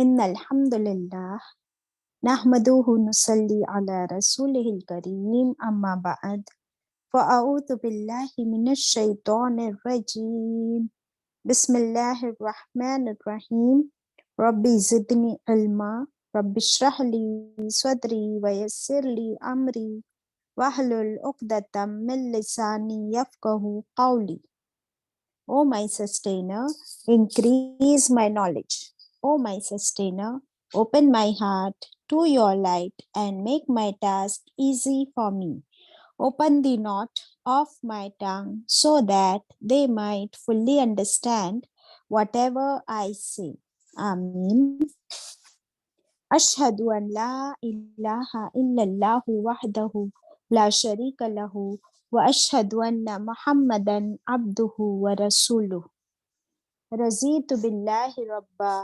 इन्नल हम्दुलिल्लाह नहमदुहु नुसल्ली अला रसूलिहिल करीम अम्मा बअद फ़अऊज़ु बिल्लाहि मिनश शैतानिर रजीम बिस्मिल्लाहिर रहमानिर रहीम रब्बी ज़िदनी इल्मा रब्बिश्रह ली सदरी वयस्सिर ली अमरी वहलुल उक़दतम मिन लिसानी यफ़क़हू क़ौली। O my sustainer, increase my knowledge. O my sustainer, open my heart to your light and make my task easy for me. Open the knot of my tongue so that they might fully understand whatever I say. Amin. Ashhadu an la ilaha illallahu wahdahu la sharika lahu wa ashhadu anna Muhammadan abduhu wa rasuluh. रज़ीतु बिल्लाहि रब्बा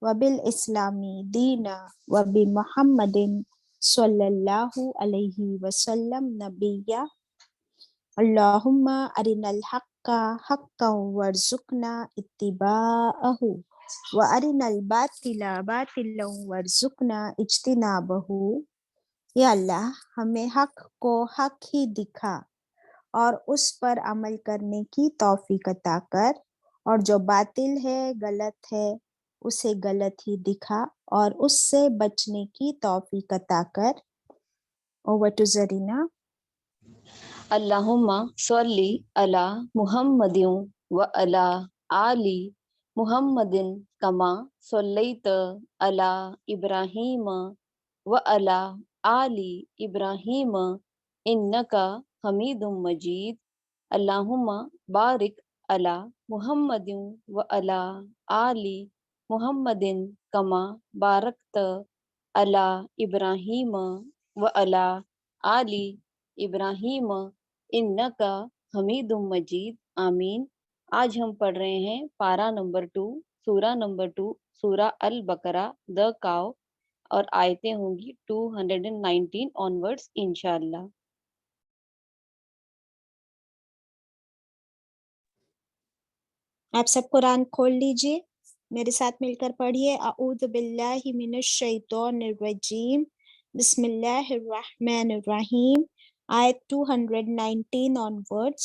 व bill इस्लामी दीना व बि मुहम्मदिन सल्लल्लाहु अलैहि वसल्लम नबिय्या। अल्लाहुम्मा अरिनल हक्का हक्कन वर्ज़ुक़ना इत्तिबाअहु व अरिनल बातिला बातिलन वर्ज़ुक़ना इज्तिनाबहु। या अल्लाह, हमें हक को हक ही दिखा और उस पर अमल करने की तौफीक अता कर, और जो बातिल है, गलत है, उसे गलत ही दिखा और उससे बचने की तौफीक अता कर। Over to Zarina. अल्लाहुम्मा सल्ली अला मुहम्मदिन व अला आली मुहम्मदिन कमा सल्लैत अला इब्राहीम व अला आली इब्राहीम इन्नका हमीदुम मजीद। अल्लाहुम्मा बारिक अला मुहम्मदिन व अला आली मुहम्मदिन कमा बारकत अला इब्राहीम व अला आली इब्राहीम इन्नका हमीदुम मजीद। आमीन। आज हम पढ़ रहे हैं पारा नंबर 2, सूरा नंबर 2, सूरा अल बकरा द काव, और आयतें होंगी 219 ऑनवर्ड्स इंशाअल्लाह। आप सब कुरान खोल लीजिए, मेरे साथ मिलकर पढ़िए। अऊज़ु बिल्लाहि मिनश शैतानिर रजीम बिस्मिल्लाहिर रहमानिर रहीम। आयत 219 onwards.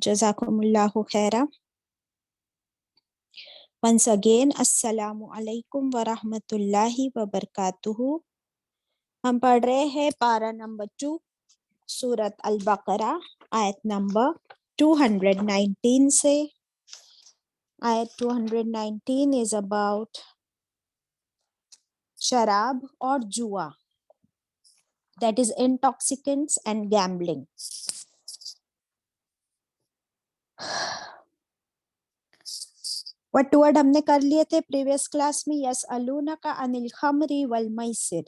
Jazakumullahu khaira. Once again, Assalamu alaikum wa rahmatullahi wa barakatuhu. हम पढ़ रहे हैं पारा नंबर 2 सूरत अल बकरा आयत नंबर 219 से. आयत 219 is about शराब और जुआ, that is intoxicants and gambling. Word हमने कर लिए थे प्रीवियस क्लास में. यसअलूनका अनिल खमरी वल मैसिर,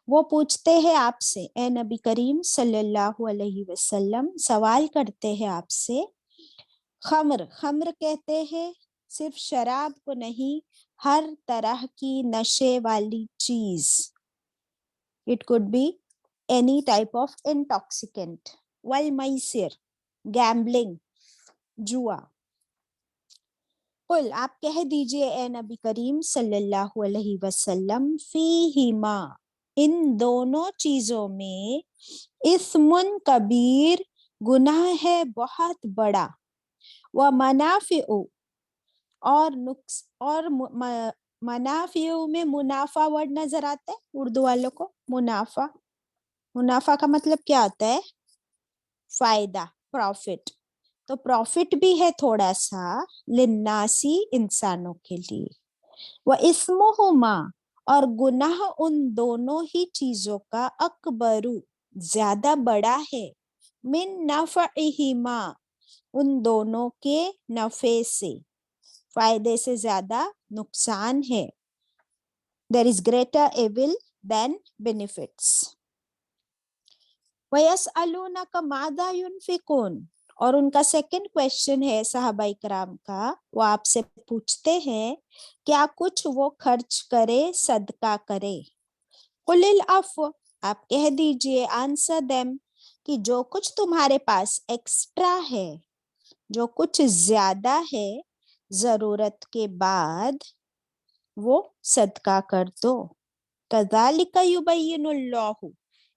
वो पूछते हैं आपसे, ए नबी करीम सल्लल्लाहु अलैहि वसल्लम सवाल करते हैं आपसे. खम्र, खम्र कहते हैं सिर्फ शराब को नहीं, हर तरह की नशे वाली चीज. It could be any type of intoxicant. वल मैसिर, गैम्बलिंग, जुआ. कुल, आप कह दीजिए ए नबी करीम सल्लल्लाहु अलैहि वसल्लम, फीहिमा, इन दोनों चीजों में, इस्मुन कबीर, गुनाह है बहुत बड़ा, व मनाफिउ, और नुक्स, और मनाफिउ में मुनाफा वर्ड नजर आता है उर्दू वालों को. मुनाफा, मुनाफा का मतलब क्या होता है? फायदा, प्रॉफिट. तो प्रॉफिट भी है थोड़ा सा लिन्नासी, इंसानों के लिए. व इस्मुहुमा, और गुनाह उन दोनों ही चीजों का, अकबरू, ज्यादा बड़ा है, मिन नफइहिमा, उन दोनों के नफे से, फायदे से ज्यादा नुकसान है. There is greater evil than benefits. वयसअलूनका मादा युनफिकून, और उनका सेकंड क्वेश्चन है सहाबा इकराम का, वो आपसे पूछते हैं क्या कुछ वो खर्च करे, सदका करे. कुलिल अफ़्व, आप कह दीजिए, आंसर देम, कि जो कुछ तुम्हारे पास एक्स्ट्रा है, जो कुछ ज्यादा है जरूरत के बाद, वो सदका कर दो. कज़ालिका युबय्यिनुल्लाहु,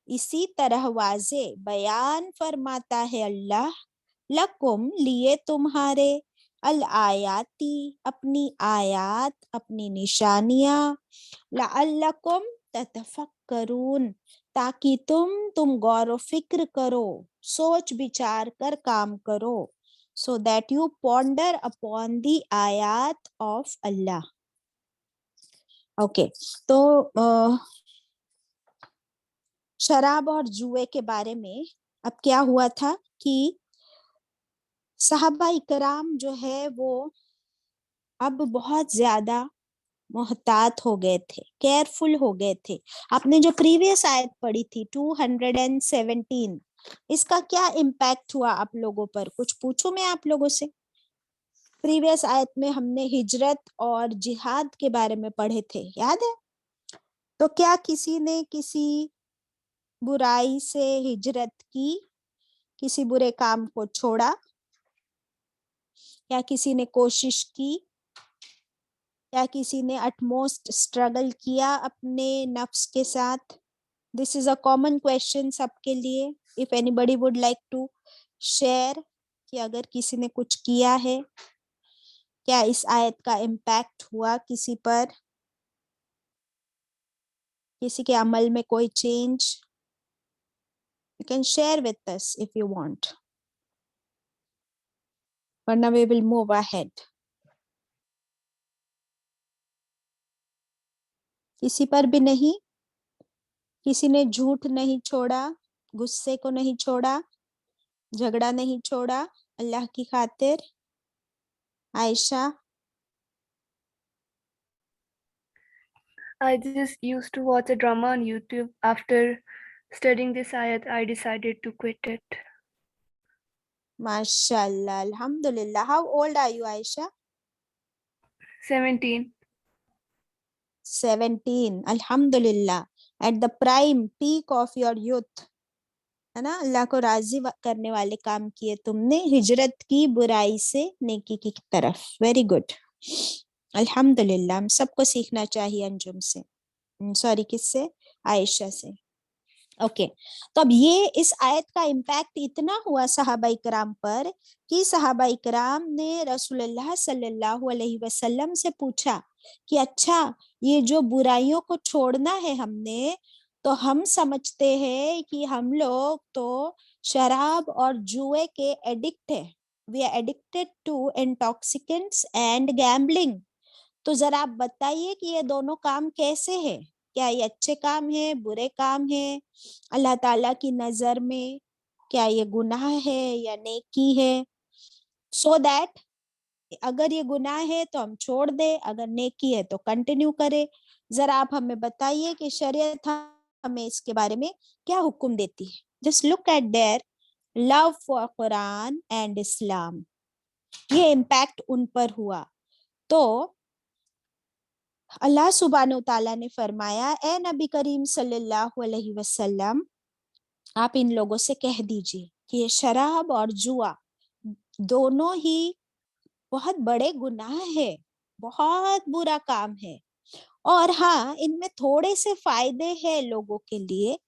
इसी तरह वाज़े बयान फरमाता है अल्लाह, लकुम, लिए तुम्हारे, अल आयाती, अपनी आयात, अपनी निशानियां, लअल्लकुम ततफक्करून, ताकि तुम गौर व फिक्र करो, सोच विचार कर काम करो. so that you ponder upon the ayat of Allah. okay, तो शराब और जुए के बारे में अब क्या हुआ था कि सहाबा इकराम जो है वो अब बहुत ज्यादा मोहतात हो गए थे, केयरफुल हो गए थे। आपने जो प्रीवियस आयत पढ़ी थी 217, इसका क्या इम्पैक्ट हुआ आप लोगों पर? कुछ पूछूं मैं आप लोगों से? प्रीवियस आयत में हमने हिजरत और जिहाद के बारे में पढ़े थे, याद है? तो क्या किसी ने किसी बुराई से हिजरत की, किसी बुरे काम को छोड़ा, या किसी ने कोशिश की, या किसी ने अटमोस्ट स्ट्रगल किया अपने नफ्स के साथ? This is a common question सबके लिए। If anybody would like to share कि अगर किसी ने कुछ किया है, क्या इस आयत का इम्पैक्ट हुआ किसी पर, किसी के अमल में कोई change? You can share with us if you want, वरना वी विल मूव अहेड। किसी पर भी नहीं? किसी ने झूठ नहीं छोड़ा, गुस्से को नहीं छोड़ा, झगड़ा नहीं छोड़ा अल्लाह की खातिर? Ayesha? I just used to watch a drama on YouTube. After studying this ayat, I decided to quit it. माशाल्लाह, अल्हम्दुलिल्लाह। How old are you Ayesha? 17. 17, अल्हम्दुलिल्लाह। At the prime peak of your youth, है ना? अल्लाह को राजी करने वाले काम किए तुमने, हिजरत की बुराई से नेकी की तरफ। वेरी गुड, अल्हम्दुलिल्लाह। हम सबको सीखना चाहिए अंजुम से, सॉरी किससे? आयशा से। ओके तो अब ये इस आयत का इम्पैक्ट इतना हुआ सहाबा इकराम पर कि सहाबा इकराम ने रसूलुल्लाह सल्लल्लाहु अलैहि वसल्लम से पूछा कि अच्छा, ये जो बुराइयों को छोड़ना है हमने, तो हम समझते हैं कि हम लोग तो शराब और जुए के एडिक्ट है, we are addicted to intoxicants and gambling. तो जरा आप बताइए कि ये दोनों काम कैसे है, क्या ये अच्छे काम है, बुरे काम है अल्लाह ताला की नजर में? क्या ये गुनाह है या नेकी है? सो दैट अगर ये गुनाह है तो हम छोड़ दे, अगर नेकी है तो कंटिन्यू करे। जरा आप हमें बताइए कि शरीयत हमें इसके बारे में क्या हुक्म देती है। Just look at their love for Quran and Islam, ये इम्पैक्ट उन पर हुआ। तो अल्लाह सुब्हानो ताला ने फरमाया, ए नबी करीम सल्लल्लाहु अलैहि वसल्लम, आप इन लोगों से कह दीजिए कि ये शराब और जुआ दोनों ही बहुत बड़े गुनाह है, बहुत बुरा काम है। और हाँ, इनमें थोड़े से फायदे हैं लोगों के लिए,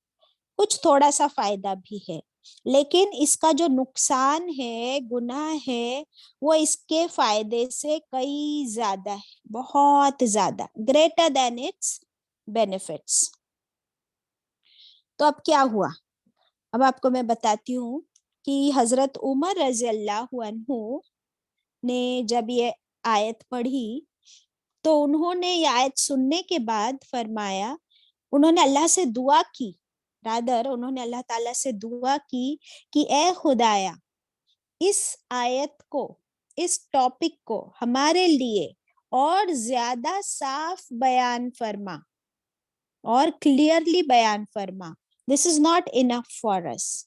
कुछ थोड़ा सा फायदा भी है, लेकिन इसका जो नुकसान है, गुनाह है, वो इसके फायदे से कई ज्यादा है, बहुत ज्यादा, ग्रेटर देन इट्स बेनिफिट्स। तो अब क्या हुआ, अब आपको मैं बताती हूँ कि हजरत उमर रजी अल्लाह अन्हु ने जब ये आयत पढ़ी तो उन्होंने ये आयत सुनने के बाद फरमाया, उन्होंने अल्लाह से दुआ की, रादर उन्होंने अल्लाह ताला से दुआ की कि ए खुदाया, इस आयत को, इस टॉपिक को हमारे लिए और ज्यादा साफ बयान फरमा और क्लियरली बयान फरमा। This is not enough for us,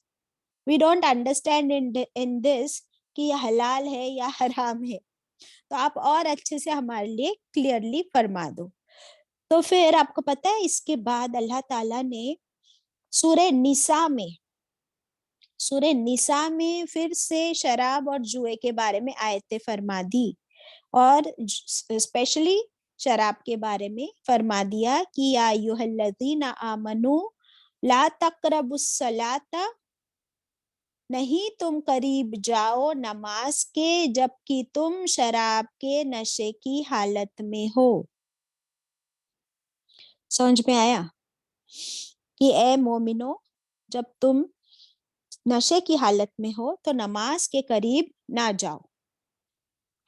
we don't understand in this कि यह हलाल है या हराम है, तो आप और अच्छे से हमारे लिए क्लियरली फरमा दो। तो फिर आपको पता है इसके बाद अल्लाह ताला ने सूरे निसा में फिर से शराब और जुए के बारे में आयतें फरमा दी, और स्पेशली शराब के बारे में फरमा दिया कि या अय्युहल्लज़ीना आमनू ला तक़रबुस सलाता, नहीं तुम करीब जाओ नमाज के जबकि तुम शराब के नशे की हालत में हो। समझ में आया कि ए मोमिनो, जब तुम नशे की हालत में हो तो नमाज के करीब ना जाओ।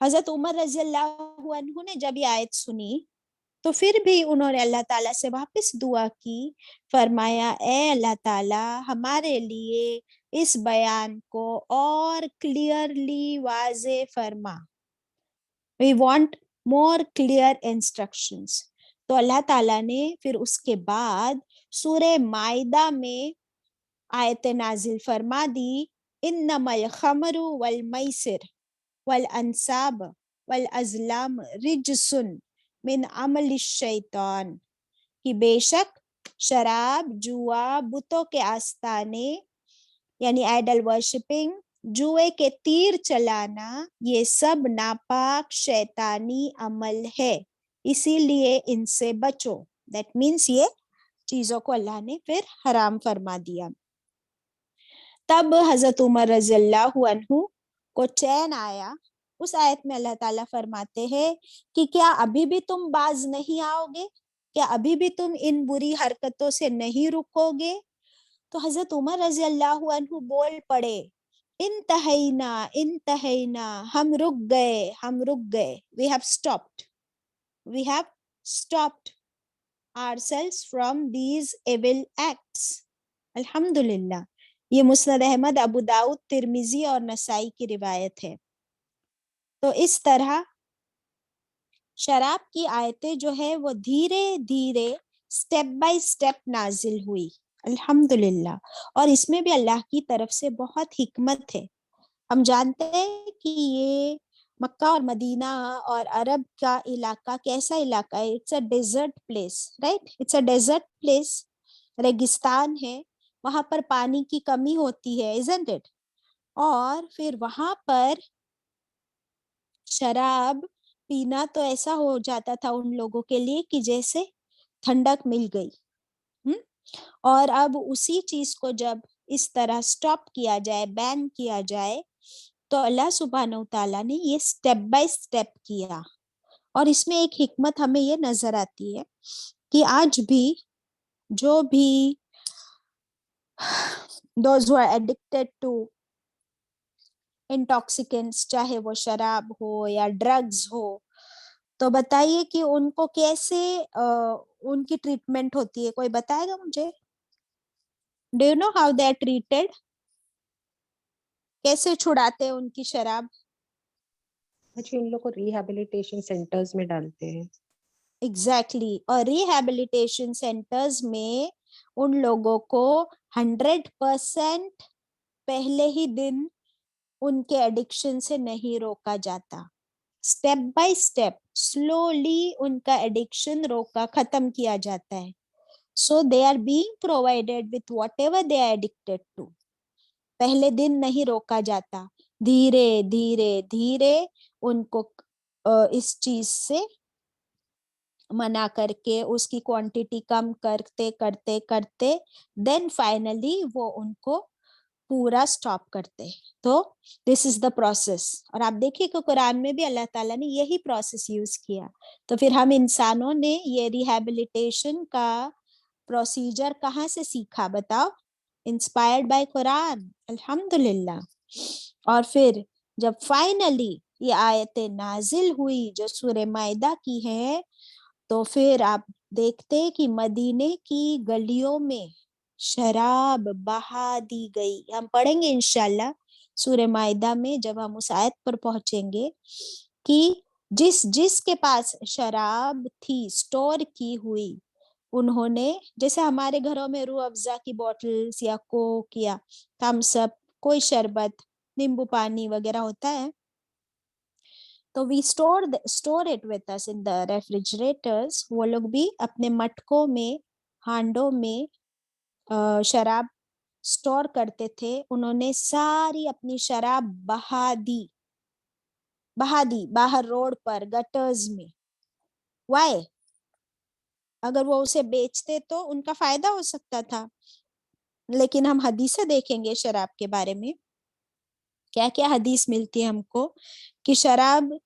हजरत उमर रजी अल्लाह अन्हु ने जब ये आयत सुनी तो फिर भी उन्होंने अल्लाह ताला से वापस दुआ की, फरमाया ए अल्लाह ताला हमारे लिए इस बयान को और क्लियरली वाज़े फरमा, we want more clear instructions. तो अल्लाह ताला ने फिर उसके बाद सूरह माइदा में आयत नाजिल फरमा दी, इन्नमल खमरु वल मैसिर वल अंसाब वल अज़लाम रिजसुन मिन अमल शैतान, कि बेशक शराब, जुआ, बुतों के आस्ताने यानी आइडल वर्शिपिंग, जुए के तीर चलाना, ये सब नापाक शैतानी अमल है, इसीलिए इनसे बचो। दैट मीन्स ये चीजों को अल्लाह ने फिर हराम फरमा दिया। तब हजरत उमर रज़ियल्लाहु अन्हु को चैन आया। उस आयत में अल्लाह ताला फरमाते हैं कि क्या अभी भी तुम बाज नहीं आओगे, क्या अभी भी तुम इन बुरी हरकतों से नहीं रुकोगे? तो हजरत उमर रज़ियल्लाहु अन्हु बोल पड़े, इंतहैना इंतहैना, हम रुक गए, हम रुक गए, we have stopped ourselves from these evil acts। अल्हम्दुलिल्लाह, ये मुस्नद अहमद, अबू दाऊद, तिरमिजी और नसाई की रिवायत है। तो इस तरह शराब की आयतें जो है वो धीरे धीरे स्टेप बाय स्टेप नाजिल हुई, अल्हम्दुलिल्लाह। और इसमें भी अल्लाह की तरफ से बहुत हिकमत है। हम जानते हैं कि ये मक्का और मदीना और अरब का इलाका कैसा इलाका है, it's a desert place, right, it's a desert place, रेगिस्तान है, वहां पर पानी की कमी होती है, इजंट इट। और फिर वहां पर शराब पीना तो ऐसा हो जाता था उन लोगों के लिए कि जैसे ठंडक मिल गई। और अब उसी चीज को जब इस तरह स्टॉप किया जाए, बैन किया जाए, तो अल्लाह सुब्हानहू तआला ने ये स्टेप बाय स्टेप किया। और इसमें एक हिकमत हमें ये नजर आती है कि आज भी जो भी those who are addicted to intoxicants, चाहे वो शराब हो या ड्रग्स हो, तो बताइए कि उनको कैसे उनकी ट्रीटमेंट होती है, कोई बताएगा मुझे? Do you know how they are treated? कैसे छुड़ाते हैं उनकी शराब? अच्छा, इन लोग को रिहैबिलिटेशन सेंटर्स में डालते हैं। एग्जैक्टली और रिहैबिलिटेशन सेंटर्स में उन लोगों को 100% पहले ही दिन उनके एडिक्शन से नहीं रोका जाता। स्टेप बाय स्टेप स्लोली उनका एडिक्शन रोका, खत्म किया जाता है। So they are being provided with whatever they are addicted to. पहले दिन नहीं रोका जाता, धीरे धीरे धीरे उनको इस चीज से मना करके उसकी क्वांटिटी कम करते करते करते देन फाइनली वो उनको पूरा स्टॉप करते। तो दिस इज द प्रोसेस। और आप देखिए कि कुरान में भी अल्लाह ताला ने यही प्रोसेस यूज किया। तो फिर हम इंसानों ने ये रिहैबिलिटेशन का प्रोसीजर कहाँ से सीखा बताओ? इंस्पायर्ड बाय कुरान, अल्हम्दुलिल्लाह। और फिर जब फाइनली ये आयतें नाजिल हुई जो सूरह माइदा की है, तो फिर आप देखते कि मदीने की गलियों में शराब बहा दी गई। हम पढ़ेंगे इंशाल्लाह सूरह माइदा में जब हम उस आयत पर पहुंचेंगे कि जिस के पास शराब थी स्टोर की हुई, उन्होंने, जैसे हमारे घरों में रूह अफ़ज़ा की बॉटल्स या कोक या थम्स अप, कोई शरबत, नींबू पानी वगैरह होता है, तो we store it with us in the refrigerators. वो लोग भी अपने मटकों में, हांडों में शराब स्टोर करते थे। उन्होंने सारी अपनी शराब बहा दी बाहर रोड पर, गटर्स में। वाई? अगर वो उसे बेचते तो उनका फायदा हो सकता था। लेकिन हम हदीसें देखेंगे शराब के बारे में, क्या क्या हदीस मिलती है हमको कि शराब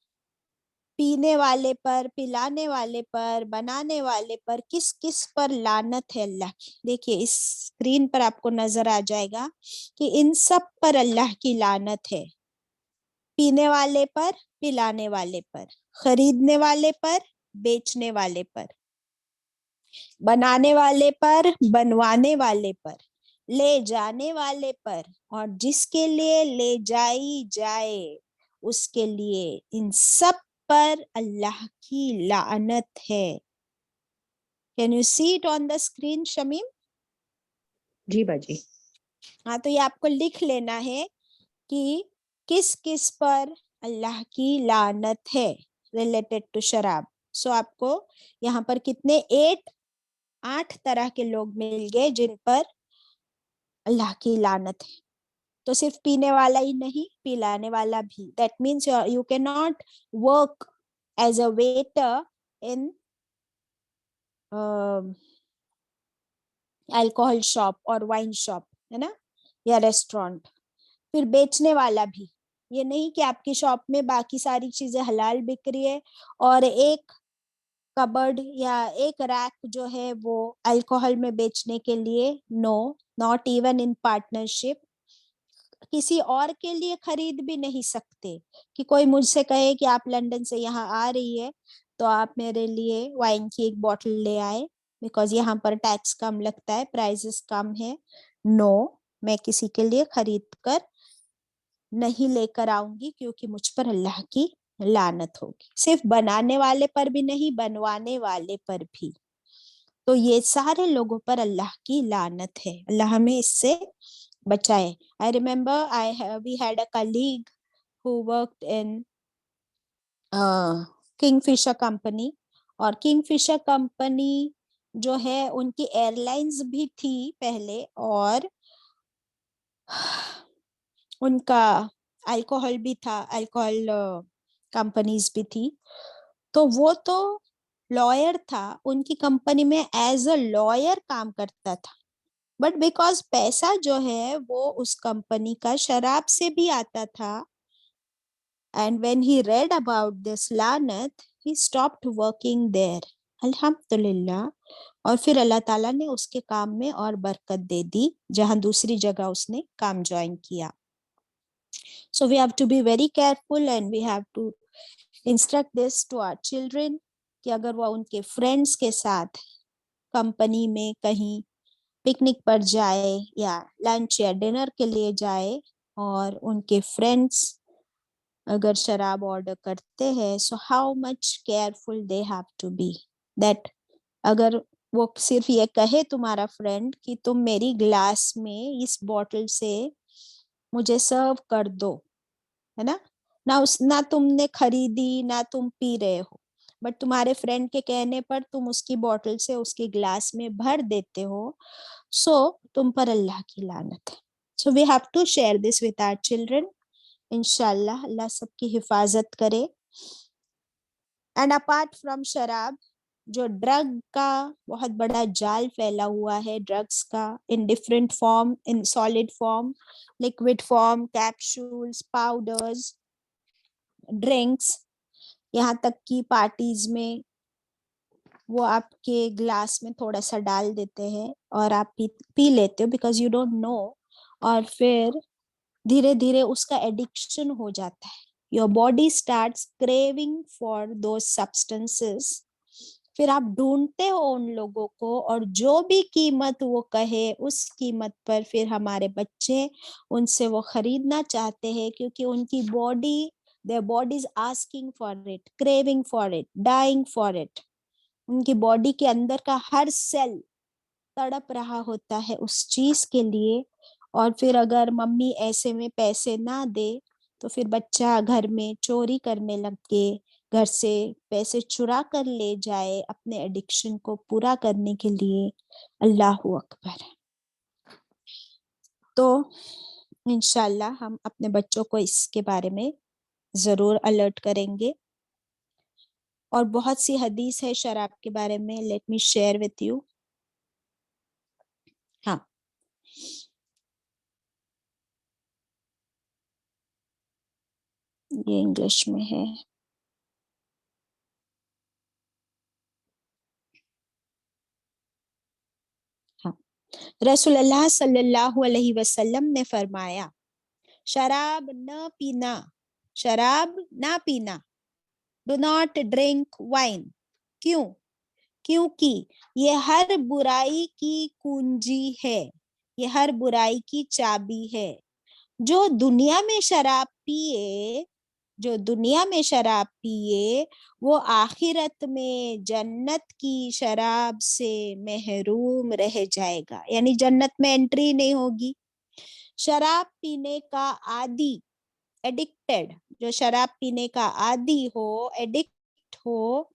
पीने वाले पर, पिलाने वाले पर, बनाने वाले पर, किस किस पर लानत है अल्लाह की। देखिए इस स्क्रीन पर आपको नजर आ जाएगा कि इन सब पर अल्लाह की लानत है। पीने वाले पर, पिलाने वाले पर, खरीदने वाले पर, बेचने वाले पर। बनाने वाले पर, बनवाने वाले पर, ले जाने वाले पर, और जिसके लिए ले जाई जाए उसके लिए, इन सब पर अल्लाह की लानत है। Can you see it on the screen Shamim? जी बाजी। हाँ, तो ये आपको लिख लेना है कि किस किस पर अल्लाह की लानत है रिलेटेड टू शराब। सो आपको यहाँ पर कितने 8 तरह के लोग मिल गए जिन पर अल्लाह की लानत है। तो सिर्फ पीने वाला ही नहीं, पिलाने वाला भी। That means you can not work as a waiter in alcohol shop और वाइन शॉप, है ना, या रेस्टोरेंट। फिर बेचने वाला भी, ये नहीं कि आपकी शॉप में बाकी सारी चीजें हलाल बिक रही है और एक कबर्ड या एक रैक जो है वो अल्कोहल में बेचने के लिए। No, not even in partnership. किसी और के लिए खरीद भी नहीं सकते कि कोई मुझसे कहे कि आप लंदन से यहाँ आ रही है तो आप मेरे लिए वाइन की एक बॉटल ले आए बिकॉज यहाँ पर टैक्स कम लगता है, प्राइसेस कम है। नो, मैं किसी के लिए खरीद कर नहीं लेकर आऊंगी क्योंकि मुझ पर अल्लाह की लानत होगी। सिर्फ बनाने वाले पर भी नहीं, बनवाने वाले पर भी। तो ये सारे लोगों पर अल्लाह की लानत है। अल्लाह हमें इससे बचाए। I remember we had a colleague who worked in Kingfisher company, और किंगफिशर कंपनी जो है उनकी एयरलाइंस भी थी पहले, और उनका अल्कोहल भी था, अल्कोहल कंपनीज भी थी। तो वो तो लॉयर था, उनकी कंपनी में एज अ लॉयर काम करता था, बट बिकॉज पैसा जो है वो उस कंपनी का शराब से भी आता था। And when he read about this लानत ही स्टॉप्ड वर्किंग देयर। अल्हम्दुलिल्लाह। और फिर अल्लाह ताला ने उसके काम में और बरकत दे दी जहां दूसरी जगह उसने काम ज्वाइन किया। So we have to be very careful and we have to instruct this to our children कि अगर वो उनके फ्रेंड्स के साथ कंपनी में कहीं पिकनिक पर जाए या लंच या डिनर के लिए जाए और उनके फ्रेंड्स अगर शराब ऑर्डर करते हैं, so how much careful they have to be that अगर वो सिर्फ ये कहे तुम्हारा फ्रेंड कि तुम मेरी ग्लास में इस बॉटल से मुझे सर्व कर दो, है ना, ना तुमने खरीदी ना तुम पी रहे हो, बट तुम्हारे फ्रेंड के कहने पर तुम उसकी बॉटल से उसकी ग्लास में भर देते हो, सो तुम पर अल्लाह की लानत है। So we have to share this with our children. इंशाल्लाह अल्लाह सबकी हिफाजत करे। एंड अपार्ट फ्रॉम शराब, जो ड्रग का बहुत बड़ा जाल फैला हुआ है, ड्रग्स का, in different form, in solid form, liquid form, capsules, powders, drinks, यहाँ तक कि पार्टीज में वो आपके ग्लास में थोड़ा सा डाल देते हैं और आप पी लेते हो बिकॉज यू डोंट नो, और फिर धीरे धीरे उसका एडिक्शन हो जाता है। Your body starts craving for दो सब्सटेंसेस। फिर आप ढूंढते हो उन लोगों को और जो भी कीमत वो कहे उस कीमत पर फिर हमारे बच्चे उनसे वो खरीदना चाहते हैं क्योंकि उनकी body, their body is asking for it, craving for it, dying for it. उनकी बॉडी के अंदर का हर सेल तड़प रहा होता है उस चीज के लिए। और फिर अगर मम्मी ऐसे में पैसे ना दे तो फिर बच्चा घर में चोरी करने लगे, घर से पैसे चुरा कर ले जाए अपने एडिक्शन को पूरा करने के लिए। अल्लाहू अकबर। तो इंशाल्लाह हम अपने बच्चों को इसके बारे में जरूर अलर्ट करेंगे। और बहुत सी हदीस है शराब के बारे में, let me share with you. हाँ, ये इंग्लिश में है। हाँ, रसूलुल्लाह सल्लल्लाहु अलैहि वसल्लम ने फरमाया, शराब न पीना, शराब ना पीना, डू नॉट ड्रिंक वाइन। क्यों? क्योंकि ये हर बुराई की कुंजी है, ये हर बुराई की चाबी है। जो दुनिया में शराब पिए, जो दुनिया में शराब पिए, वो आखिरत में जन्नत की शराब से महरूम रह जाएगा, यानी जन्नत में एंट्री नहीं होगी। शराब पीने का आदी, एडिक्टेड, जो शराब पीने का आदी हो, एडिक्ट हो,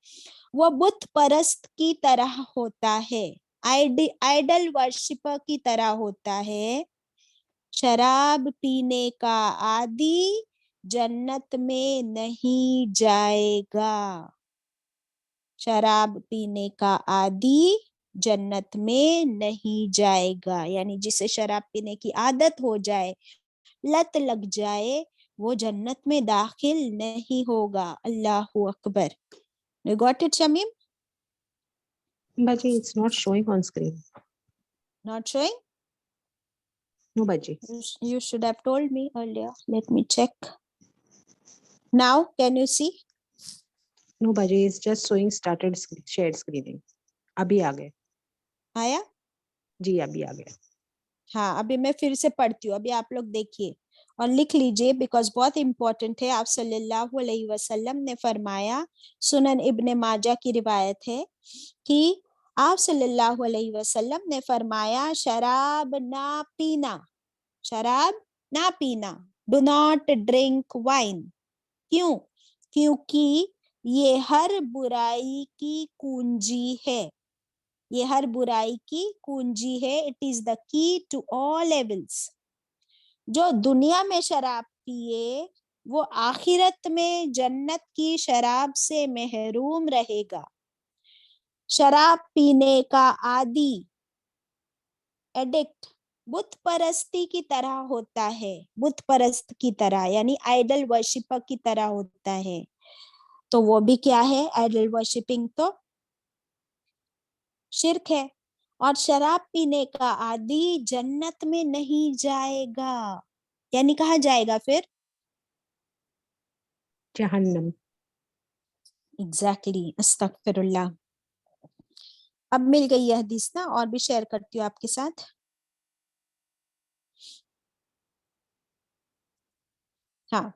वो बुत परस्त की तरह होता है, आइडल वर्शिपर की तरह होता है। शराब पीने का आदी जन्नत में नहीं जाएगा। शराब पीने का आदी जन्नत में नहीं जाएगा, यानी जिसे शराब पीने की आदत हो जाए, लत लग जाए, वो जन्नत में दाखिल नहीं होगा। अल्लाहु Akbar. You got it, Shamim? Baji, it's not showing on screen. Not showing? No, Baji. You should have told me earlier. Let me check. Now, can you see? No, Baji, it's just showing started shared screening. अभी आ गए। आया? जी अभी आ गया। हाँ, अभी मैं फिर से पढ़ती हूँ, अभी आप लोग देखिए और लिख लीजिए, बिकॉज बहुत इंपॉर्टेंट है। आप सल्लल्लाहु अलैहि वसल्लम ने फरमाया, सुनन इब्ने माजा की रिवायत है कि आप सल्लल्लाहु अलैहि वसल्लम ने फरमाया, शराब ना पीना, शराब ना पीना, डू नॉट ड्रिंक वाइन। क्यों? क्योंकि ये हर बुराई की कुंजी है, ये हर बुराई की कुंजी है। It is the key to all evils. जो दुनिया में शराब पिए, वो आखिरत में जन्नत की शराब से महरूम रहेगा। शराब पीने का आदी, एडिक्ट, बुत परस्ती की तरह होता है, बुत परस्त की तरह, यानी आइडल वर्शिपर की तरह होता है। तो वो भी क्या है? आइडल वर्शिपिंग तो शिर्क है। और शराब पीने का आदी जन्नत में नहीं जाएगा, यानी कहाँ जाएगा फिर? जहन्नम। एग्जैक्टली, अस्तगफिरुल्लाह। अब मिल गई यह हदीस ना, और भी शेयर करती हूँ आपके साथ। हाँ,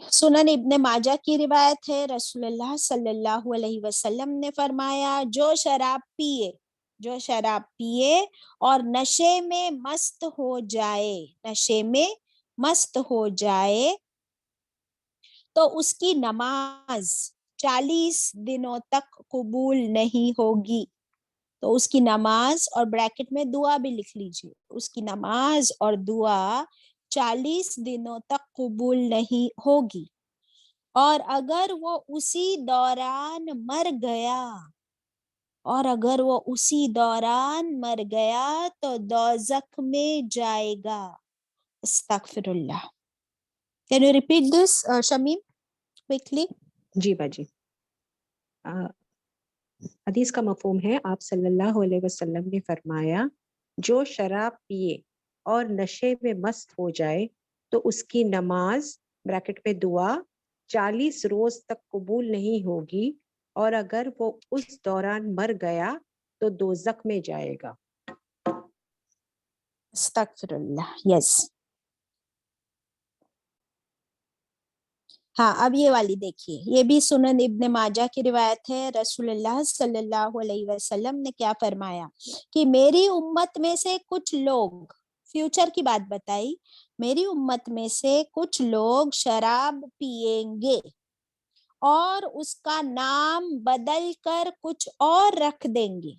सुनन इब्ने माजा की रिवायत है, रसूलुल्लाह सल्लल्लाहु अलैहि वसल्लम ने फरमाया, जो शराब पिए, जो शराब पिए और नशे में मस्त हो जाए, नशे में मस्त हो जाए, तो उसकी नमाज 40 दिनों तक कबूल नहीं होगी। तो उसकी नमाज, और ब्रैकेट में दुआ भी लिख लीजिए, उसकी नमाज और दुआ 40 दिनों तक कबूल नहीं होगी। और अगर वो उसी दौरान मर गया, और अगर वो उसी दौरान मर गया, तो दोज़ख में जाएगा। अस्तगफिरुल्लाह। Can you repeat this, Shamim, quickly? जी बाजी। हदीस का मफहूम है, आप सल्लल्लाहु अलैहि वसल्लम ने फरमाया, जो शराब पिए और नशे में मस्त हो जाए, तो उसकी नमाज ब्रैकेट में दुआ 40 रोज तक कबूल नहीं होगी, और अगर वो उस दौरान मर गया तो दोज़ख में जाएगा। अस्तगफिरुल्लाह। यस। हाँ, अब ये वाली देखिए, ये भी सुनन इब्ने माजा की रिवायत है। रसूलुल्लाह सल्लल्लाहु अलैहि वसल्लम ने क्या फरमाया कि मेरी उम्मत में से कुछ लोग, फ्यूचर की बात बताई, मेरी उम्मत में से कुछ लोग शराब पिएंगे और उसका नाम बदल कर कुछ और रख देंगे।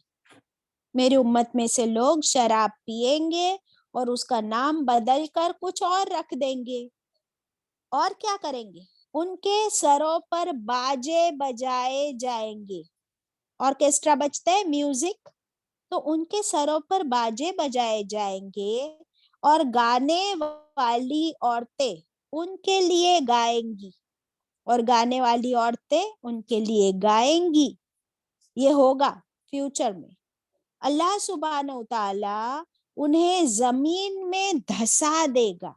मेरी उम्मत में से लोग शराब पिएंगे और उसका नाम बदल कर कुछ और रख देंगे। और क्या करेंगे? उनके सरों पर बाजे बजाए जाएंगे। ऑर्केस्ट्रा बजते हैं, म्यूजिक, तो उनके सरों पर बाजे बजाए जाएंगे, और गाने वाली औरतें उनके लिए गाएंगी, और गाने वाली औरतें उनके लिए गाएंगी। ये होगा फ्यूचर में। अल्लाह सुब्हानहू तआला उन्हें जमीन में धसा देगा,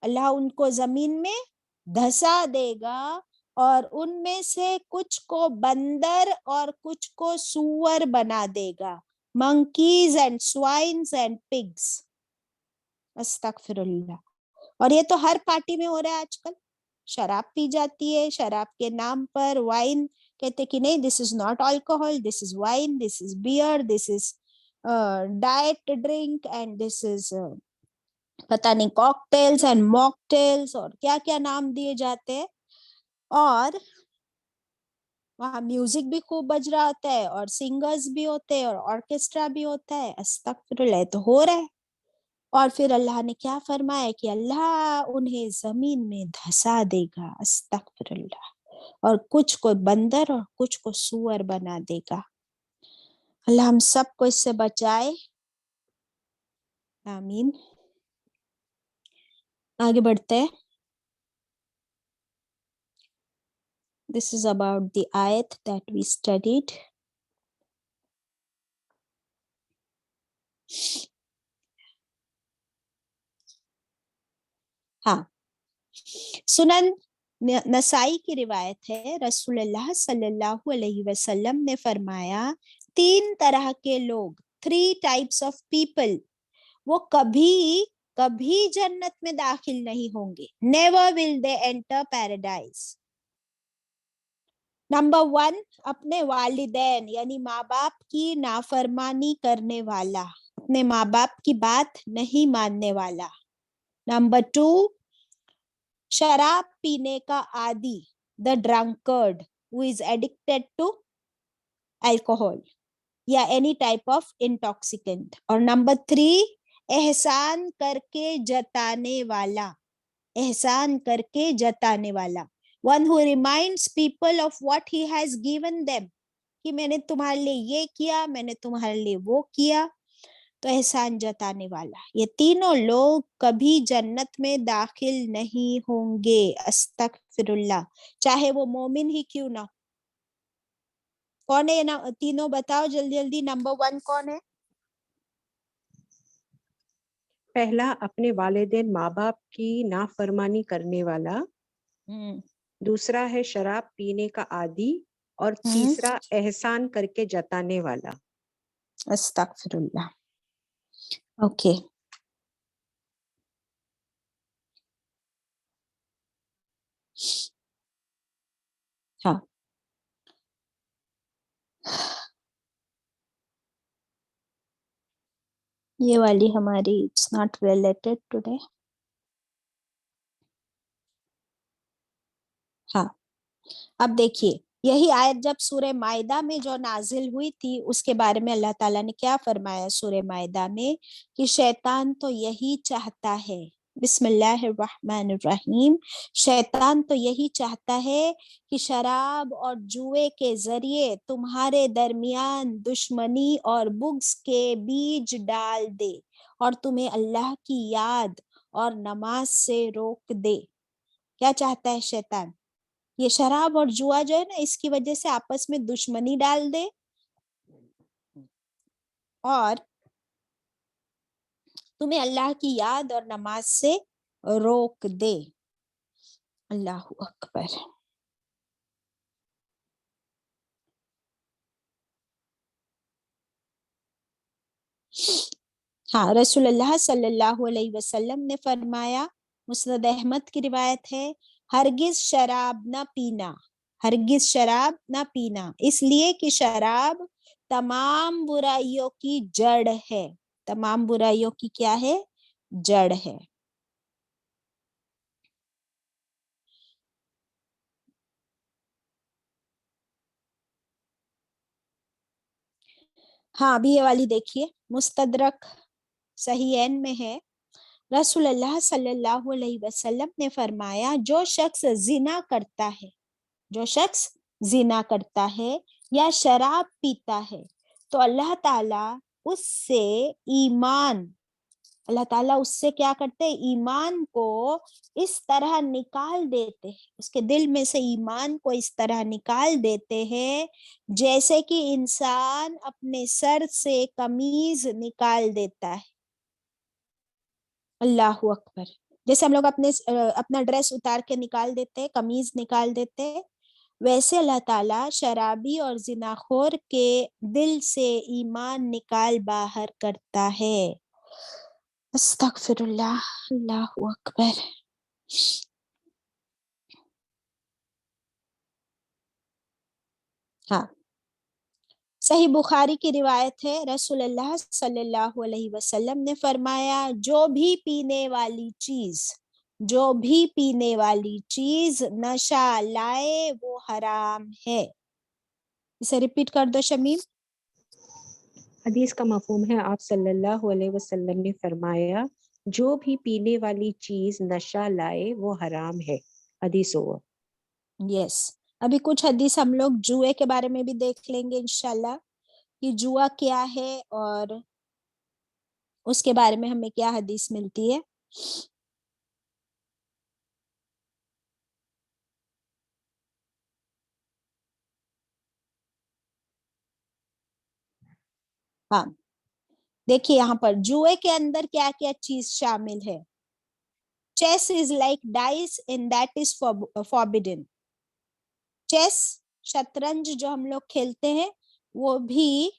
अल्लाह उनको जमीन में धसा देगा, और उनमें से कुछ को बंदर और कुछ को सूअर बना देगा, monkeys and swines and pigs। अस्तगफिरुल्लाह। और ये तो हर पार्टी में हो रहा है आजकल, शराब पी जाती है, शराब के नाम पर वाइन कहते कि नहीं, this is not alcohol, this is wine, this is beer, this is diet drink and this is पता नहीं कॉकटेल्स एंड मॉकटेल्स और क्या क्या नाम दिए जाते हैं। और वहाँ म्यूजिक भी खूब बज रहा होता है और सिंगर्स भी होते हैं और ऑर्केस्ट्रा भी होता है। अस्तगफिरुल्लाह, तो हो रहा है। और फिर अल्लाह ने क्या फरमाया कि अल्लाह उन्हें जमीन में धंसा देगा। अस्तगफिरुल्लाह। और कुछ को बंदर और कुछ को सूअर बना देगा। अल्लाह हम सबको इससे बचाए, आमीन। आगे बढ़ते हैं। This is about the ayat that we studied. हाँ, सुनन नसाई की रिवायत है, रसूलुल्लाह सल्लल्लाहु अलैहि वसल्लम ने फरमाया, 3 तरह के लोग, 3 टाइप्स ऑफ पीपल, वो कभी कभी जन्नत में दाखिल नहीं होंगे। Never will they enter paradise. Number 1, अपने वालिदैन यानी माँ बाप की नाफरमानी करने वाला, अपने माँ बाप की बात नहीं मानने वाला। नंबर 2, शराब पीने का आदी, the drunkard who is addicted to alcohol या एनी टाइप ऑफ इंटॉक्सिकेंट। और नंबर 3, एहसान करके जताने वाला, एहसान करके जताने वाला, one who reminds people of what he has given them, कि मैंने तुम्हारे लिए ये किया, मैंने तुम्हारे लिए वो किया, तो एहसान जताने वाला। ये तीनों लोग कभी जन्नत में दाखिल नहीं होंगे। अस्तगफिरुल्लाह, चाहे वो मोमिन ही क्यों ना। कौन है ना तीनों, बताओ जल्दी जल्दी। नंबर 1 कौन है? पहला, अपने वालिदैन माँ बाप की नाफरमानी करने वाला। दूसरा है शराब पीने का आदी। और तीसरा एहसान करके जताने वाला। अस्तगफिरुल्लाह। ओके, हाँ, ये वाली हमारी इट्स नॉट रिलेटेड टुडे। हाँ, अब देखिए, यही आयत जब सूरह मायदा में जो नाजिल हुई थी, उसके बारे में अल्लाह ताला ने क्या फरमाया सूरह मायदा में, कि शैतान तो यही चाहता है, बिस्मिल्लाहिर्रहमानिर्रहीम, शैतान तो यही चाहता है कि शराब और जुए के जरिए तुम्हारे दरमियान दुश्मनी और बुग़्ज़ के बीज डाल दे और तुम्हें अल्लाह की याद और नमाज से रोक दे। क्या चाहता है शैतान? ये शराब और जुआ जो है ना, इसकी वजह से आपस में दुश्मनी डाल दे और तुम्हें अल्लाह की याद और नमाज से रोक दे। अल्लाह अकबर। हाँ, रसूलुल्लाह सल्लल्लाहु अलैहि वसल्लम ने फरमाया, मुस्नद अहमद की रिवायत है, हरगिज शराब न पीना, हरगिज शराब न पीना, इसलिए कि शराब तमाम बुराइयों की जड़ है। तमाम बुराइयों की क्या है? जड़ है। हाँ, अभी ये वाली देखिए, मुस्तदरक सहीहैन में है, रसूलुल्लाह सल्लल्लाहु अलैहि वसल्लम ने फरमाया, जो शख्स जिना करता है, जो शख्स जिना करता है या शराब पीता है, तो अल्लाह ताला उससे ईमान, अल्लाह ताला उससे क्या करते हैं? ईमान को इस तरह निकाल देते हैं, उसके दिल में से ईमान को इस तरह निकाल देते हैं जैसे कि इंसान अपने सर से कमीज निकाल देता है। अल्लाहु अकबर। जैसे हम लोग अपना ड्रेस उतार के निकाल देते हैं, कमीज निकाल देते हैं, वैसे अल्लाह ताला शराबी और जिनाखोर के दिल से ईमान निकाल बाहर करता है। अस्तगफिरुल्लाह, अल्लाहु अकबर। हाँ, सही बुखारी की रिवायत है, रसूलुल्लाह सल्लल्लाहु अलैहि वसल्लम ने फरमाया, जो भी पीने वाली चीज नशा लाए वो हराम है। इसे रिपीट कर दो शमीम। हदीस का मफहूम है, आप सल्लल्लाहु अलैहि वसल्लम ने फरमाया, जो भी पीने वाली चीज नशा लाए वो हराम है। हदीस ओवर। यस, अभी कुछ हदीस हम लोग जुए के बारे में भी देख लेंगे इंशाल्लाह, कि जुआ क्या है और उसके बारे में हमें क्या हदीस मिलती है। हाँ, देखिए यहाँ पर जुए के अंदर क्या क्या चीज शामिल है। Chess is like dice and that is forbidden. Chess, शतरंज जो हम लोग खेलते हैं, वो भी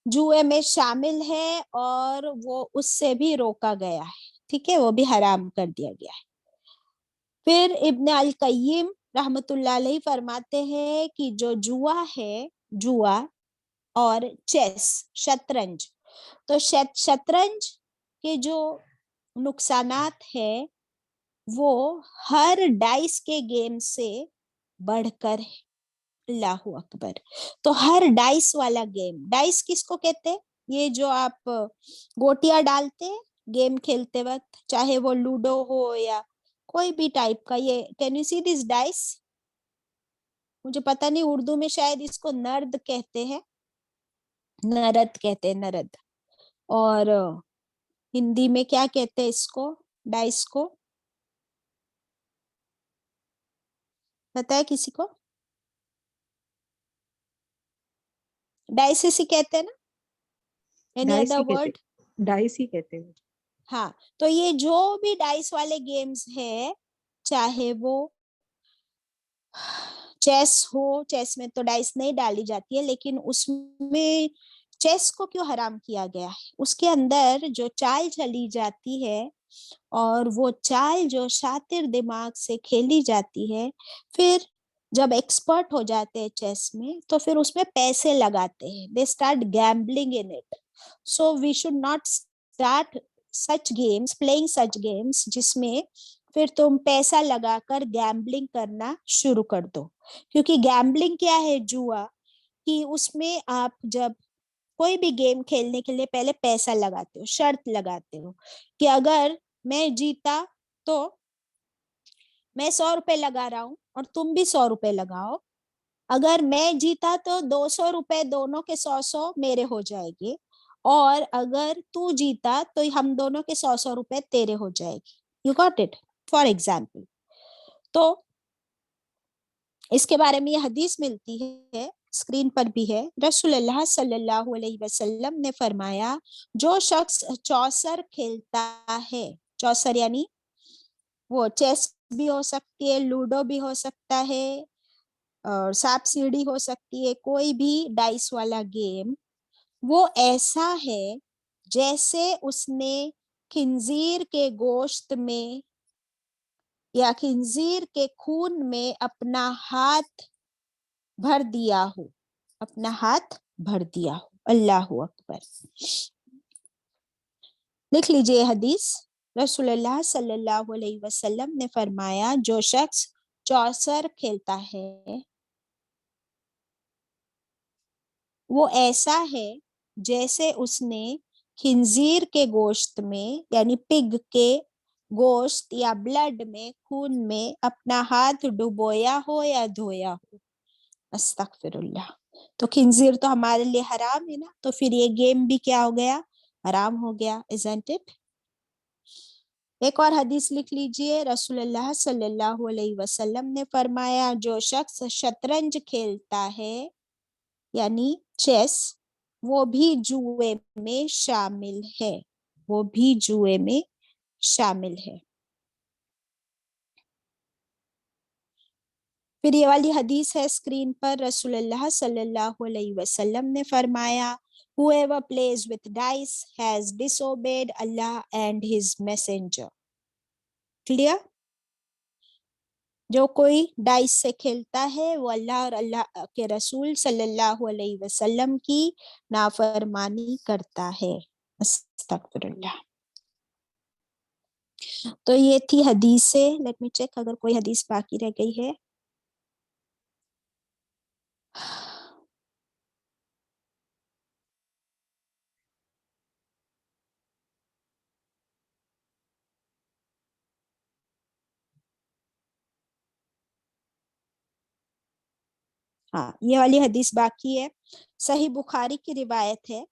जुए में शामिल है और वो उससे भी रोका गया है, ठीक है, वो भी हराम कर दिया गया है। फिर इब्न अल कय्यिम रहमतुल्लाह अलैहि फरमाते हैं कि जो जुआ है, जुआ और चेस, शतरंज, तो शतरंज के जो नुकसानात है वो हर डाइस के गेम से बढ़कर है। अल्लाहु अकबर। तो हर डाइस वाला गेम, डाइस किसको कहते हैं? ये जो आप गोटियां डालते हैं गेम खेलते वक्त, चाहे वो लूडो हो या कोई भी टाइप का, ये can you see this dice? मुझे पता नहीं, उर्दू में शायद इसको नर्द कहते हैं, नरद कहते हैं, नरद। और हिंदी में क्या कहते हैं इसको, डाइस को? पता है किसी को? डाइस ही कहते हैं ना, एनी डाइस अदर ही कहते वर्ड? डाइस ही कहते हैं। हाँ, तो ये जो भी डाइस वाले गेम्स है, चाहे वो चेस हो, चेस में तो डाइस नहीं डाली जाती है, लेकिन उसमें चेस को क्यों हराम किया गया है? उसके अंदर जो चाल चली जाती है और वो चाल जो शातिर दिमाग से खेली जाती है, फिर जब एक्सपर्ट हो जाते हैं चेस में तो फिर उसमें पैसे लगाते हैं, they start gambling in it. So we should not start such games, playing such games जिसमें फिर तुम पैसा लगाकर गैम्बलिंग करना शुरू कर दो। क्योंकि गैम्बलिंग क्या है, जुआ, कि उसमें आप जब कोई भी गेम खेलने के लिए पहले पैसा लगाते हो, शर्त लगाते हो कि अगर मैं जीता तो मैं 100 रुपए लगा रहा हूं और तुम भी 100 रुपए लगाओ, अगर मैं जीता तो 200 रुपए दोनों के 100 100 मेरे हो जाएंगे, और अगर तू जीता तो हम दोनों के 100 100 रुपए तेरे हो जाएगी। You got it? For example, तो इसके बारे में ये हदीस मिलती है, स्क्रीन पर भी है। रसूलुल्लाह सल्लल्लाहु अलैहि वसल्लम ने फरमाया, जो शख्स चौसर खेलता है, चौसर यानी वो चेस भी हो सकती है, लूडो भी हो सकता है, और सांप सीढ़ी हो सकती है, कोई भी डाइस वाला गेम, वो ऐसा है जैसे उसने खिंजीर के गोश्त में या खिंजीर के खून में अपना हाथ भर दिया हो, अपना हाथ भर दिया हो। अल्लाहु अकबर। लिख लीजिए हदीस। रसूलुल्लाह सल्लल्लाहु अलैहि वसल्लम ने फरमाया, जो शख्स चौसर खेलता है वो ऐसा है जैसे उसने खिंजीर के गोश्त में यानी पिग के गोश्त या ब्लड में, खून में अपना हाथ डुबोया हो या धोया हो। अस्तगफिरुल्लाह। तो खिंजीर तो हमारे लिए हराम है ना, तो फिर ये गेम भी क्या हो गया? हराम हो गया, इजंट इट? एक और हदीस लिख लीजिए। रसूलुल्लाह सल्लल्लाहु अलैहि वसल्लम ने फरमाया, जो शख्स शतरंज खेलता है यानी चेस, वो भी जुए में शामिल है, वो भी जुए में शामिल है। फिर ये वाली हदीस है स्क्रीन पर, रसूलुल्लाह सल्लल्लाहु अलैहि वसल्लम ने फरमाया, whoever plays with dice has disobeyed Allah and his messenger। Clear? जो कोई डाइस से खेलता है वो अल्लाह और अल्लाह के रसूल सल्लल्लाहु अलैहि वसल्लम की नाफरमानी करता है। अस्तगफिरुल्लाह। तो ये थी हदीस से। लेट मी चेक अगर कोई हदीस बाकी रह गई है। हाँ, ये वाली हदीस बाकी है। सही बुखारी की रिवायत है,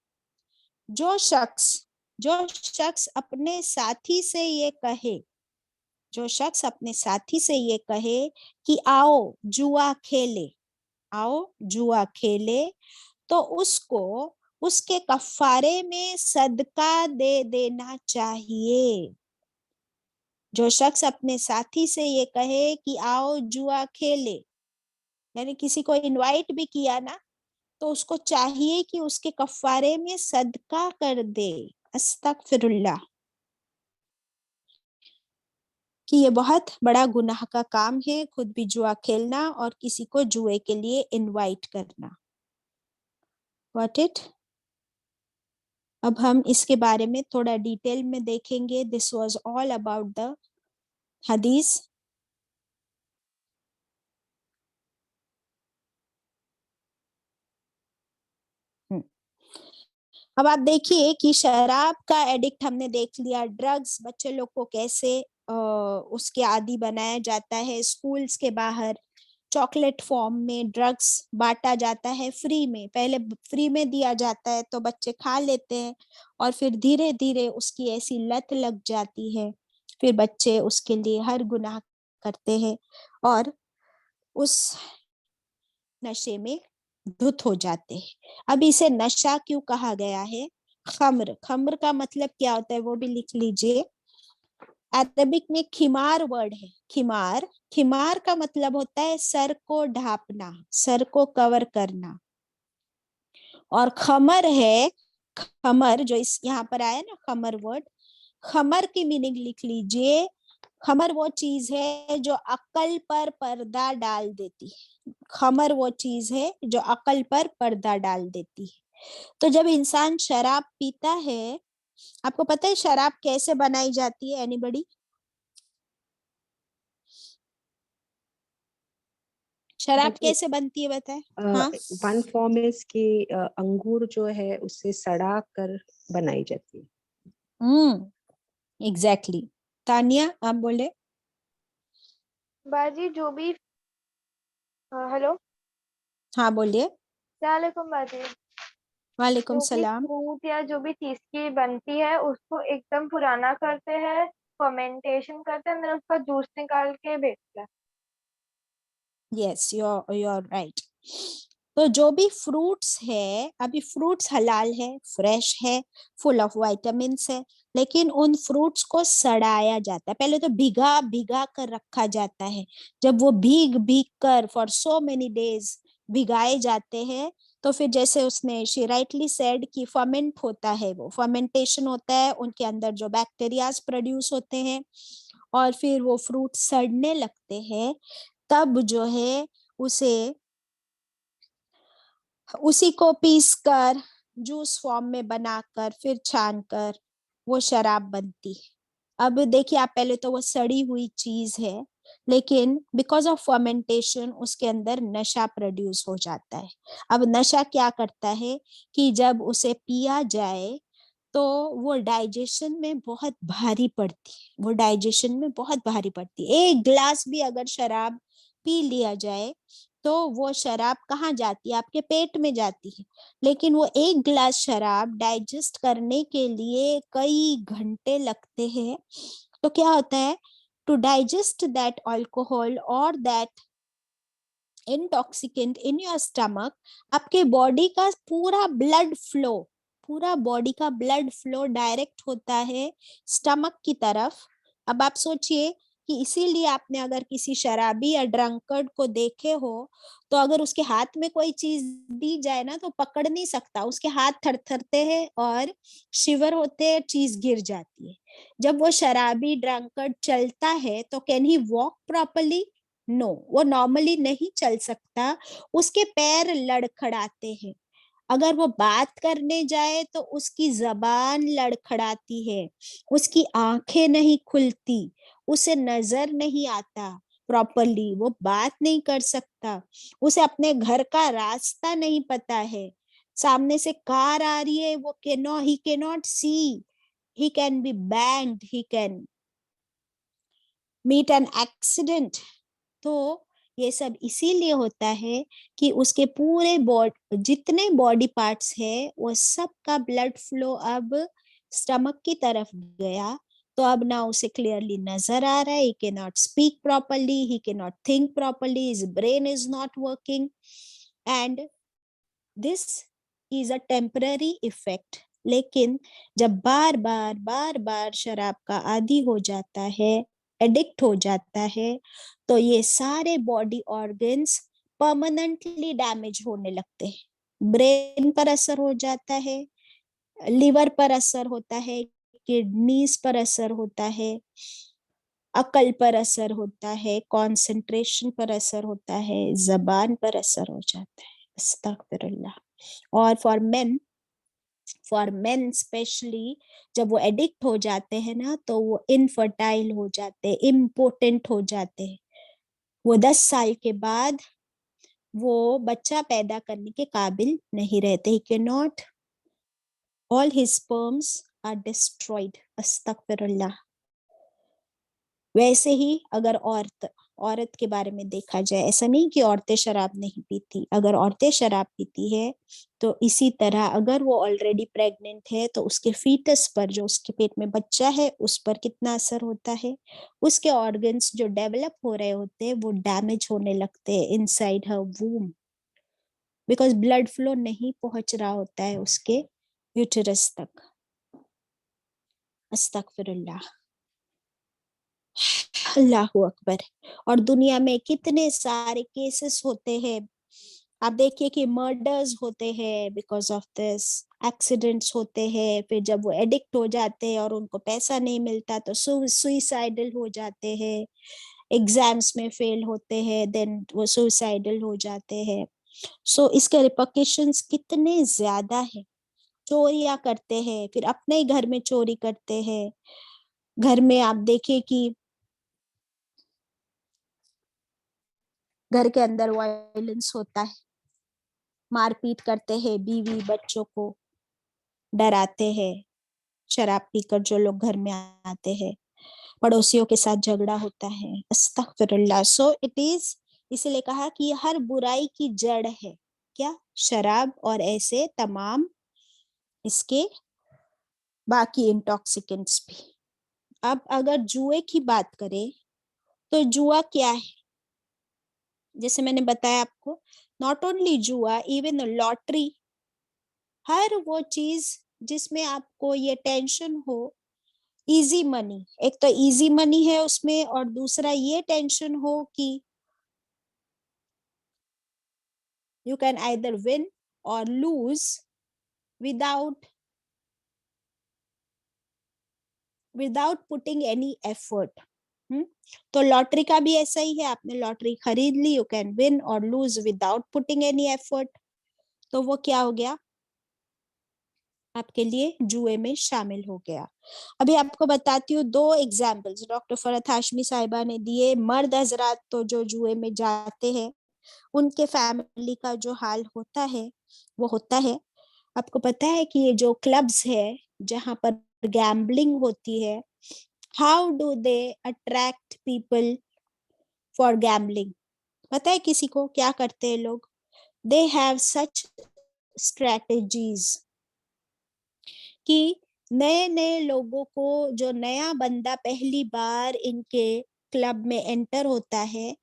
जो शख्स अपने साथी से ये कहे, जो शख्स अपने साथी से ये कहे कि आओ जुआ खेले, आओ जुआ खेले, तो उसको उसके कफारे में सदका दे देना चाहिए। जो शख्स अपने साथी से ये कहे कि आओ जुआ खेले, यानी किसी को इनवाइट भी किया ना, तो उसको चाहिए कि उसके कफारे में सदका कर दे। अस्तगफिरुल्लाह। कि ये बहुत बड़ा गुनाह का काम है, खुद भी जुआ खेलना और किसी को जुए के लिए इनवाइट करना। Got it? अब हम इसके बारे में थोड़ा डिटेल में देखेंगे। This was all about the हदीस। अब आप देखिए कि शराब का एडिक्ट हमने देख लिया, ड्रग्स बच्चे लोग को कैसे उसके आदी बनाया जाता है। स्कूल्स के बाहर चॉकलेट फॉर्म में ड्रग्स बांटा जाता है फ्री में, पहले फ्री में दिया जाता है तो बच्चे खा लेते हैं और फिर धीरे धीरे उसकी ऐसी लत लग जाती है, फिर बच्चे उसके लिए हर गुनाह करते हैं और उस नशे में धुत हो जाते हैं। अब इसे नशा क्यों कहा गया है? खम्र, खम्र का मतलब क्या होता है वो भी लिख लीजिए। अरबिक में खिमार वर्ड है, खिमार। खिमार का मतलब होता है सर को ढापना, सर को कवर करना। और खमर है, खमर जो इस यहाँ पर आया ना खमर वर्ड, खमर की मीनिंग लिख लीजिए। खमर वो चीज है जो अक्ल पर पर्दा डाल देती है। खमर वो चीज है जो अक्ल पर पर्दा डाल देती है। तो जब इंसान शराब पीता है, आपको पता है शराब कैसे बनाई जाती है? एनीबडी? शराब देखिए, कैसे बनती है बताए? हाँ, वन फॉर्म इज कि अंगूर जो है उससे सड़ा कर बनाई जाती है। एग्जैक्टली। तानिया आप बोले। बाजी जो भी हेलो, हाँ बोलिए। सलामकुम बाजी। वालेकुम जो भी सलाम। फ्रूट या जो भी चीज की बनती है उसको एकदम पुराना करते हैं, फर्मेंटेशन करते हैं, अंदर उसका जूस निकाल के बेचते हैं। Yes, you're right. तो जो भी फ्रूट्स है, अभी फ्रूट्स हलाल है, फ्रेश है, फुल ऑफ विटामिन्स है, लेकिन उन फ्रूट्स को सड़ाया जाता है। पहले तो भिगा भिगा कर रखा जाता है। जब वो भीग भीग कर फॉर सो मेनी डेज भिगाए जाते हैं, तो फिर जैसे उसने शी राइटली सेड कि फर्मेंट होता है, वो फर्मेंटेशन होता है, उनके अंदर जो बैक्टीरियाज प्रोड्यूस होते हैं और फिर वो फ्रूट सड़ने लगते हैं। तब जो है उसे, उसी को पीस कर जूस फॉर्म में बनाकर फिर छान कर वो शराब बनती है। अब देखिए आप, पहले तो वो सड़ी हुई चीज है, लेकिन बिकॉज ऑफ फर्मेंटेशन उसके अंदर नशा प्रोड्यूस हो जाता है। अब नशा क्या करता है कि जब उसे पिया जाए तो वो डाइजेशन में बहुत भारी पड़ती है, वो डाइजेशन में बहुत भारी पड़ती है। एक ग्लास भी अगर शराब पी लिया जाए तो वो शराब कहाँ जाती है? आपके पेट में जाती है। लेकिन वो एक गिलास शराब डाइजेस्ट करने के लिए कई घंटे लगते हैं। तो क्या होता है, टू डाइजेस्ट दैट अल्कोहल और that intoxicant in your stomach, आपके बॉडी का पूरा ब्लड फ्लो पूरा बॉडी का ब्लड फ्लो डायरेक्ट होता है स्टमक की तरफ। अब आप सोचिए कि इसीलिए आपने अगर किसी शराबी या ड्रंकर्ड को देखे हो तो अगर उसके हाथ में कोई चीज दी जाए ना तो पकड़ नहीं सकता, उसके हाथ थरथरते हैं और शिवर होते हैं, चीज गिर जाती है। जब वो शराबी ड्रंकर्ड चलता है तो can he walk properly? No, वो नॉर्मली नहीं चल सकता, उसके पैर लड़खड़ाते हैं। अगर वो बात करने जाए तो उसकी जबान लड़खड़ाती है, उसकी आंखें नहीं खुलती, उसे नजर नहीं आता प्रॉपरली, वो बात नहीं कर सकता, उसे अपने घर का रास्ता नहीं पता है, सामने से कार आ रही है वो he can see, he can be banged, he can meet an accident। तो ये सब इसीलिए होता है कि उसके पूरे बॉडी जितने बॉडी पार्ट्स है वो सब का ब्लड फ्लो अब स्टमक की तरफ गया, तो अब ना उसे क्लियरली नजर आ रहा है, he cannot speak properly, he cannot think properly, his brain is not working, and this is a temporary effect। लेकिन जब बार बार शराब का आदी हो जाता है, एडिक्ट हो जाता है, तो ये सारे बॉडी ऑर्गन्स परमानेंटली डैमेज होने लगते हैं। ब्रेन पर असर हो जाता है, लिवर पर असर होता है, किडनीज पर असर होता है, अकल पर असर होता है, कंसंट्रेशन पर असर होता है, जबान पर असर हो जाता है। अस्तगफिरुल्लाह। और फॉर मेन स्पेशली जब वो एडिक्ट हो जाते हैं ना तो वो इनफर्टाइल हो जाते हैं, इम्पोर्टेंट हो जाते हैं। वो 10 साल के बाद वो बच्चा पैदा करने के काबिल नहीं रहते। He can not, all his sperms are destroyed. अस्तगफिरुल्लाह। वैसे ही अगर औरत के बारे में देखा जाए, ऐसा नहीं कि औरतें शराब नहीं पीती, अगर औरतें शराब पीती है तो इसी तरह अगर वो ऑलरेडी प्रेग्नेंट है तो उसके फीटस पर, जो उसके पेट में बच्चा है, उस पर कितना असर होता है। उसके ऑर्गन्स जो डेवलप हो रहे होते हैं वो डैमेज होने लगते हैं inside her womb, because blood flow नहीं पहुंच रहा होता है उसके यूटेरस तक। अस्तगफिरुल्लाह। अल्लाहु अकबर। और दुनिया में कितने सारे केसेस होते हैं, आप देखिए कि मर्डर्स होते हैं बिकॉज ऑफ दिस, एक्सीडेंट्स होते हैं, फिर जब वो एडिक्ट हो जाते हैं और उनको पैसा नहीं मिलता तो सुइसाइडल हो जाते हैं, एग्जाम्स में फेल होते हैं देन वो सुइसाइडल हो जाते हैं। सो इसके रिपरकशंस कितने ज्यादा है। चोरियां करते हैं, फिर अपने ही घर में चोरी करते हैं। घर में आप देखिए कि घर के अंदर वायलेंस होता है, मारपीट करते हैं, बीवी बच्चों को डराते हैं, शराब पीकर जो लोग घर में आते हैं, पड़ोसियों के साथ झगड़ा होता है। अस्तगफिरुल्लाह। सो इट इज, इसीलिए कहा कि हर बुराई की जड़ है क्या? शराब और ऐसे तमाम इसके बाकी इंटॉक्सिकेंट्स भी। अब अगर जुए की बात करें तो जुआ क्या है? जैसे मैंने बताया आपको, नॉट ओनली जुआ, इवन लॉटरी, हर वो चीज जिसमें आपको ये टेंशन हो, इजी मनी, एक तो इजी मनी है उसमें और दूसरा ये टेंशन हो कि you can either win or lose without putting any effort. तो लॉटरी का भी ऐसा ही है, आपने लॉटरी खरीद ली, you can win or lose without putting any effort, तो वो क्या हो गया? आपके लिए जुए में शामिल हो गया। अभी आपको बताती हूँ 2 एग्जाम्पल्स डॉक्टर फरहत हाशमी साहिबा ने दिए। मर्द हजरात तो जो जुए में जाते हैं उनके फैमिली का जो हाल होता है वो होता है, आपको पता है कि ये जो क्लब्स है जहां पर गैम्बलिंग होती है, how do they attract people for gambling? पता है किसी को क्या करते हैं लोग? दे हैव सच स्ट्रेटेजीज कि नए नए लोगों को, जो नया बंदा पहली बार इनके क्लब में एंटर होता है,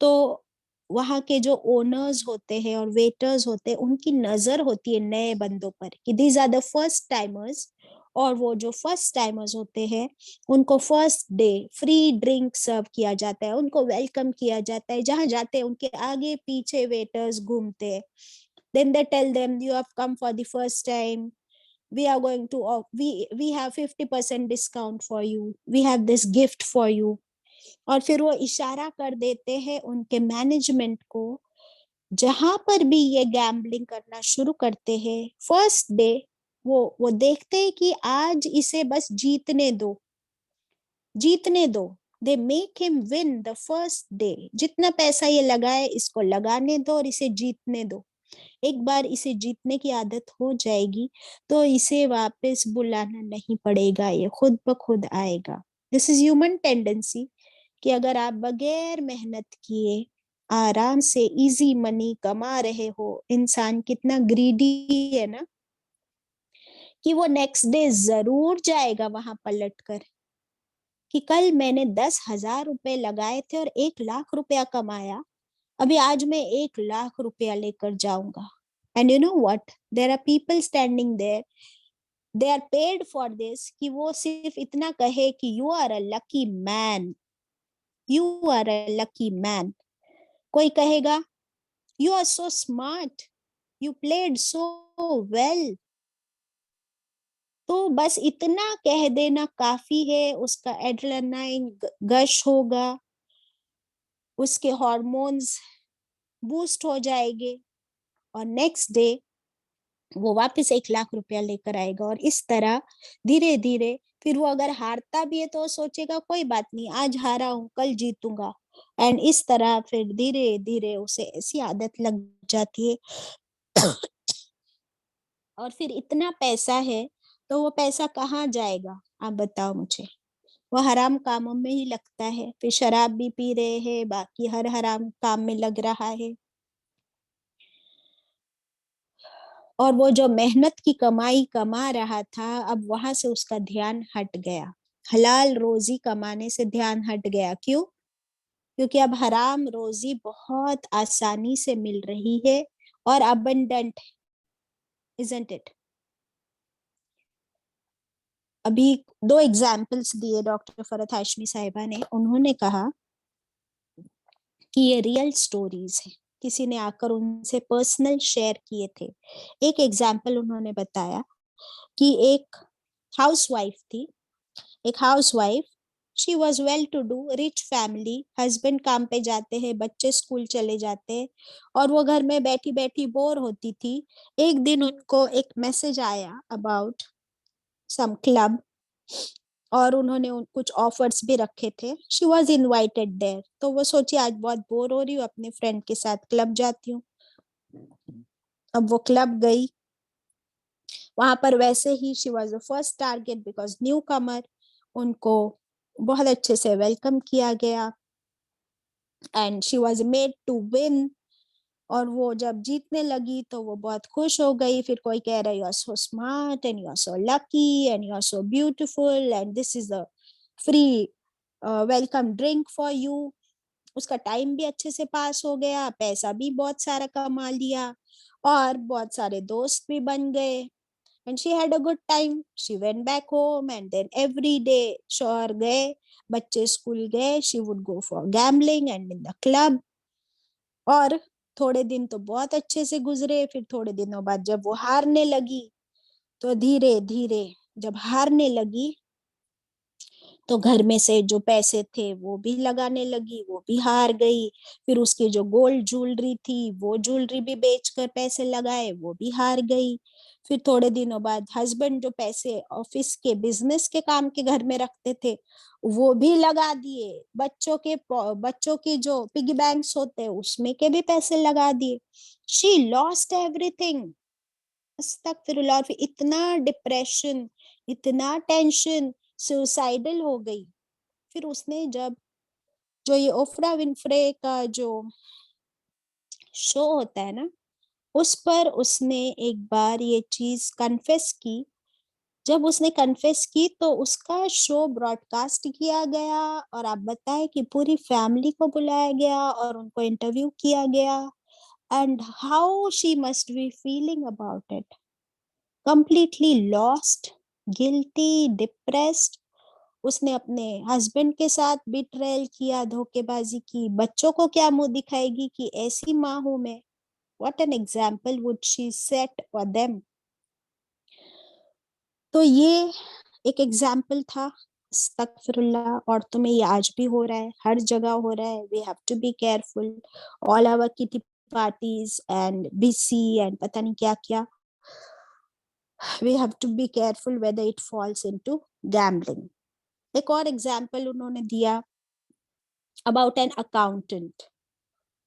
तो वहाँ के जो ओनर्स होते हैं और वेटर्स होते हैं उनकी नजर होती है नए बंदों पर कि these are the first timers, और वो जो फर्स्ट टाइमर्स होते हैं उनको first day free drink serve किया जाता है, उनको वेलकम किया जाता है, जहां जाते हैं उनके आगे पीछे वेटर्स घूमते हैं. Then they tell them, you have come for the first time, we are going to we have 50% discount for you, we have this gift for you. और फिर वो इशारा कर देते हैं उनके मैनेजमेंट को, जहां पर भी ये गैम्बलिंग करना शुरू करते हैं फर्स्ट डे, वो देखते हैं कि आज इसे बस जीतने दो, जीतने दो. They make him win the first day. जितना पैसा ये लगाए इसको लगाने दो और इसे जीतने दो. एक बार इसे जीतने की आदत हो जाएगी तो इसे वापस बुलाना नहीं पड़ेगा, ये खुद ब खुद आएगा. दिस इज ह्यूमन टेंडेंसी कि अगर आप बगैर मेहनत किए आराम से इजी मनी कमा रहे हो, इंसान कितना ग्रीडी है ना, कि वो नेक्स्ट डे जरूर जाएगा वहां पलट कर कि कल मैंने 10,000 रुपए लगाए थे और 1 लाख रुपया कमाया, अभी आज मैं 1 लाख रुपया लेकर जाऊंगा. And you know what, there are people standing there, they are paid for this, कि वो सिर्फ इतना कहे कि you are a lucky man, you are a lucky man. कोई कहेगा you are so smart, you played so well. तो बस इतना कह देना काफी है, उसका एड्रेनालाइन गश होगा, उसके हार्मोन्स बूस्ट हो जाएंगे और नेक्स्ट डे वो वापस 1 लाख रुपया लेकर आएगा. और इस तरह धीरे धीरे फिर वो अगर हारता भी है तो सोचेगा कोई बात नहीं, आज हारा हूं कल जीतूंगा. एंड इस तरह फिर धीरे धीरे उसे ऐसी आदत लग जाती है. और फिर इतना पैसा है तो वो पैसा कहाँ जाएगा, आप बताओ मुझे. वो हराम कामों में ही लगता है. फिर शराब भी पी रहे हैं, बाकी हर हराम काम में लग रहा है. और वो जो मेहनत की कमाई कमा रहा था अब वहां से उसका ध्यान हट गया, हलाल रोजी कमाने से ध्यान हट गया. क्यों? क्योंकि अब हराम रोजी बहुत आसानी से मिल रही है और अबंडेंट, इजंट इट. अभी 2 एग्जाम्पल्स दिए डॉक्टर फरहत हाशमी साहिबा ने. उन्होंने कहा कि ये रियल स्टोरीज है, किसी ने आकर उनसे पर्सनल शेयर किए थे. एक एग्जाम्पल उन्होंने बताया कि एक हाउसवाइफ थी, एक housewife, she was well to do, rich family, husband काम पे जाते हैं, बच्चे स्कूल चले जाते हैं और वो घर में बैठी बैठी बोर होती थी. एक दिन उनको एक मैसेज आया अबाउट सम क्लब और उन्होंने कुछ ऑफर्स भी रखे थे. शी वॉज इनवाइटेड देयर, तो वो सोची आज बहुत बोर हो रही हूँ, अपने फ्रेंड के साथ क्लब जाती हूँ. अब वो क्लब गई, वहां पर वैसे ही she was the first target because newcomer, उनको बहुत अच्छे से वेलकम किया गया and she was made to win. और वो जब जीतने लगी तो वो बहुत खुश हो गई. फिर कोई कह रहा है you are so smart and you are so lucky and you are so beautiful and this is the free welcome drink for you. उसका टाइम भी अच्छे से पास हो गया, पैसा भी बहुत सारा कमा लिया और बहुत सारे दोस्त भी बन गए. And she had a good time. She went back home and then every day शोहर गए, बच्चे स्कूल गए, she would go for gambling and in the club. और थोड़े दिन तो बहुत अच्छे से गुजरे. फिर थोड़े दिनों बाद जब वो हारने लगी तो धीरे धीरे जब हारने लगी तो घर में से जो पैसे थे वो भी लगाने लगी, वो भी हार गई. फिर उसकी जो गोल्ड ज्वेलरी थी वो ज्वेलरी भी बेचकर पैसे लगाए, वो भी हार गई. फिर थोड़े दिनों बाद हस्बैंड जो पैसे ऑफिस के बिजनेस के काम के घर में रखते थे वो भी लगा दिए. बच्चों के जो पिगी बैंक्स होते हैं उसमें के भी पैसे लगा दिए. She lost everything. अस्तगफिरुल्लाह. और फिर इतना डिप्रेशन, इतना टेंशन, सुसाइडल हो गई. फिर उसने जब जो ये ओफ्रा विनफ्रे का जो शो होता है ना उस पर उसने एक बार ये चीज कन्फेस की. जब उसने कन्फेस की तो उसका शो ब्रॉडकास्ट किया गया और आप बताएं कि पूरी फैमिली को बुलाया गया और उनको इंटरव्यू किया गया, and how she must be feeling about it, completely lost, guilty, depressed. उसने अपने हस्बैंड के साथ बिट्रेल किया, धोखेबाजी की, बच्चों को क्या मुंह दिखाएगी कि ऐसी माँ हूं मैं, what an example would she said for them. तो ये एक एग्जाम्पल था। अस्तगफिरुल्लाह, औरतों में ये आज भी हो रहा है, हर जगह हो रहा है। We have to be careful, all our kitty parties and BC and पता नहीं क्या क्या, we have to be careful whether it falls into gambling. एक और एग्जाम्पल उन्होंने दिया अबाउट एन अकाउंटेंट।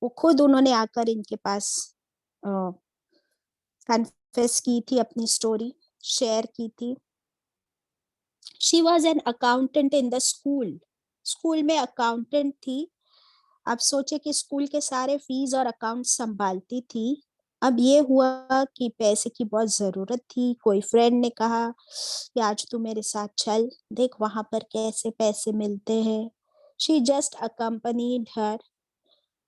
वो खुद उन्होंने आकर इनके पास कन्फेस की थी, अपनी स्टोरी शेयर की थी। She was an accountant in the school, school में अकाउंटेंट थी। आप सोचे कि स्कूल के सारे फीस और अकाउंट संभालती थी। अब ये हुआ कि पैसे की बहुत जरूरत थी। कोई फ्रेंड ने कहा कि आज तू मेरे साथ चल, देख वहां पर कैसे पैसे मिलते हैं। शी जस्ट अकम्पनीड हर,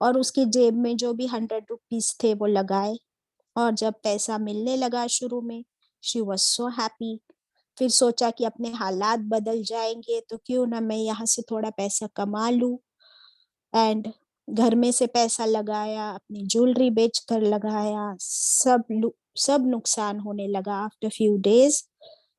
और उसकी जेब में जो भी 100 रुपीज थे वो लगाए, और जब पैसा मिलने लगा शुरू में, शी वॉज सो हैप्पी। फिर सोचा कि अपने हालात बदल जाएंगे तो क्यों ना मैं यहाँ से थोड़ा पैसा कमा लूं, एंड घर में से पैसा लगाया, अपनी ज्वेलरी बेचकर लगाया, सब नुकसान होने लगा आफ्टर फ्यू डेज।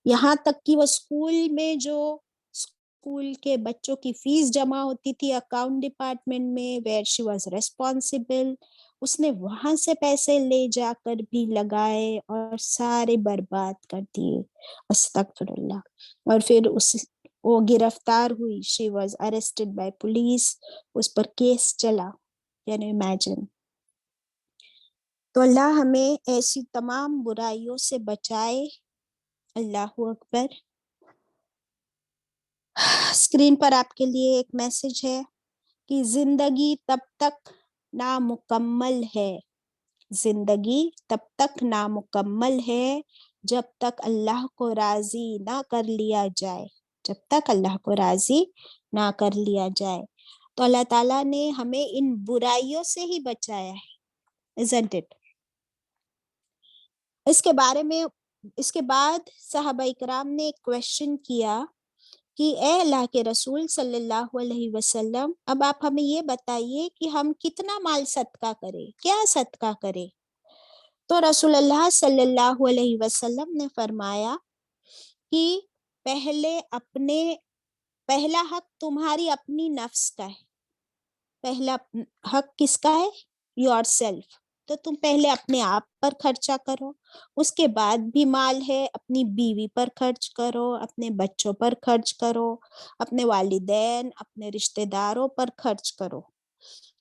यहाँ तक कि वो स्कूल में जो स्कूल के बच्चों की फीस जमा होती थी अकाउंट डिपार्टमेंट में, वेयर शी वाज रिस्पॉन्सिबल, उसने वहां से पैसे ले जाकर भी लगाए और सारे बर्बाद कर दिए। अस्तगफिरुल्लाह। और फिर उस वो गिरफ्तार हुई, she was arrested bye police, उस पर केस चला। Can you imagine. तो अल्लाह हमें ऐसी तमाम बुराइयों से बचाए। अल्लाहू अकबर। स्क्रीन पर आपके लिए एक मैसेज है कि जिंदगी तब तक नामुकम्मल है, जिंदगी तब तक नामुकम्मल है जब तक अल्लाह को राजी ना कर लिया जाए, जब तक अल्लाह को राजी ना कर लिया जाए। तो अल्लाह ताला ने हमें इन बुराइयों से ही बचाया है, isn't it? इसके बारे में, इसके बाद सहाबा इकराम ने एक क्वेश्चन किया कि ए अल्लाह के रसूल सल्लल्लाहु अलैहि वसल्लम, अब आप हमें ये बताइए कि हम कितना माल सदका करें, क्या सदका करें। तो रसूलुल्लाह सल्लल्लाहु अलैहि वसल्लम ने फरमाया कि पहला हक तुम्हारी अपनी नफ्स का है। पहला हक किसका है? योरसेल्फ। तो तुम पहले अपने आप पर खर्चा करो, उसके बाद भी माल है अपनी बीवी पर खर्च करो, अपने बच्चों पर खर्च करो, अपने वालिदैन, अपने रिश्तेदारों पर खर्च करो।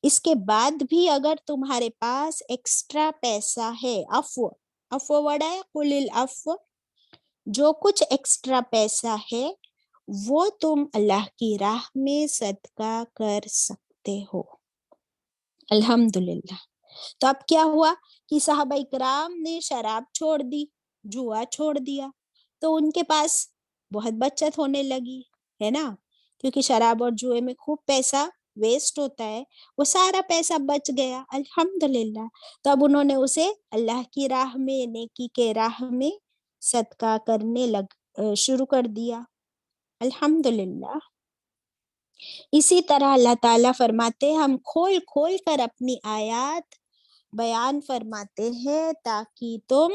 इसके बाद भी अगर तुम्हारे पास एक्स्ट्रा पैसा है, अफ़्व, अफ़्व वर्ड है, कुलिल अफ़्व, जो कुछ एक्स्ट्रा पैसा है वो तुम अल्लाह की राह में सदका कर सकते हो। अल्हम्दुलिल्लाह। तो अब क्या हुआ कि साहबा इकराम ने शराब छोड़ दी, जुआ छोड़ दिया, तो उनके पास बहुत बचत होने लगी, है ना, क्योंकि शराब और जुए में खूब पैसा वेस्ट होता है, वो सारा पैसा बच गया। अल्हम्दुलिल्लाह। तो अब उन्होंने उसे अल्लाह की राह में, नेकी के राह में सदका करने शुरू कर दिया। अल्हम्दुलिल्लाह। इसी तरह अल्लाह ताला फरमाते हैं, हम खोल खोल कर अपनी आयत बयान फरमाते हैं ताकि तुम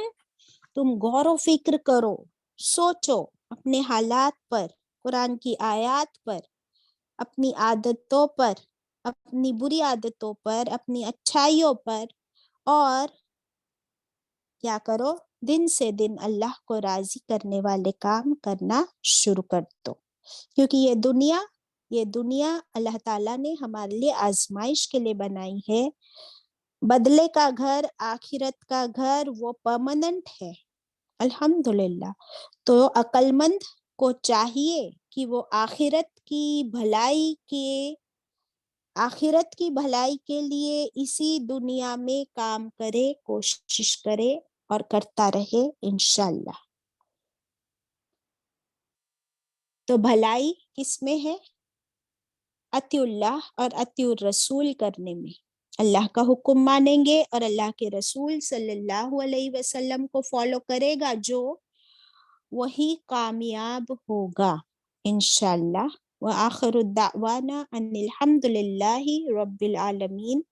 गौर फिक्र करो, सोचो अपने हालात पर, कुरान की आयत पर, अपनी आदतों पर, अपनी बुरी आदतों पर, अपनी अच्छाइयों पर, और क्या करो, दिन से दिन अल्लाह को राजी करने वाले काम करना शुरू कर दो। क्योंकि ये दुनिया अल्लाह ताला ने हमारे लिए आजमाइश के लिए बनाई है। बदले का घर, आखिरत का घर वो परमानेंट है। अल्हम्दुलिल्लाह। तो अक्लमंद को चाहिए कि वो आखिरत की भलाई के लिए इसी दुनिया में काम करे, कोशिश करे और करता रहे इंशाल्लाह। तो भलाई किसमें है? अतिउल्लाह और अतिउर रसूल करने में। अल्लाह का हुक्म मानेंगे और अल्लाह के रसूल सल्लल्लाहु अलैहि वसल्लम को फॉलो करेगा जो, वही कामयाब होगा इंशाल्लाह। व आखिरु दावाना अनिल हम्दुलिल्लाहि रब्बिल आलमीन।